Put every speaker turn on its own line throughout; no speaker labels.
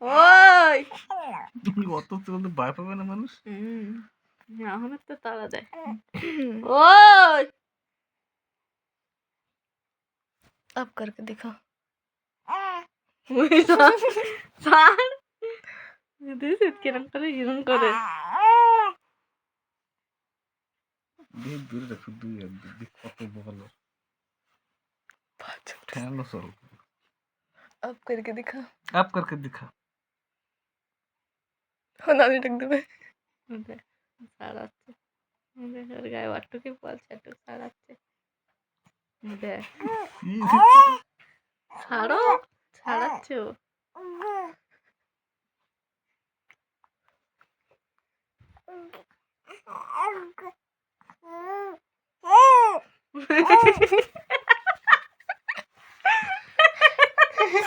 ওই
অত চলতে ভয় পাবে না মানুষ।
এখন তো তাড়া দেয়। ওই
अब करके दिखाओ।
ছাড় দিস কিরম করে কিরম করে
দেখ দূরে রাখো, দেখ কত ভালো ঠেলো চল।
अब करके दिखा।
আপ করকে দিখা।
नानी टक देवे।
ছাড়াচ্ছে ওর গায়ে অট্টুকি বলছে একটু ছাড়াচ্ছে দেখ ছাড়ো ছাড়াচ্ছে ও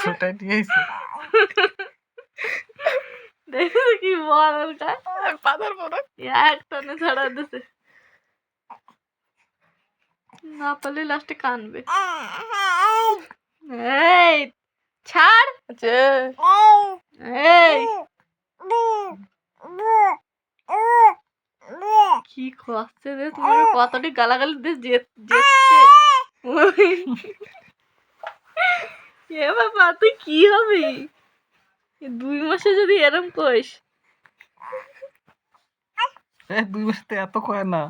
ছোটাই নিয়ে আইছে।
দেখো কি বল ওর গায়ে
पादर बोला।
এক টানে ছাড়া দিছে না পারলে লাস্টে কানবে এই ছাড়
अच्छा।
এই কি খাচ্ছে রে তোমার কতটি গালাগালি দিয়ে যেচ্ছে এ বাবা তুই কি হবি 2 মাসে যদি এরম কইস
2 মাসে এত কয় না।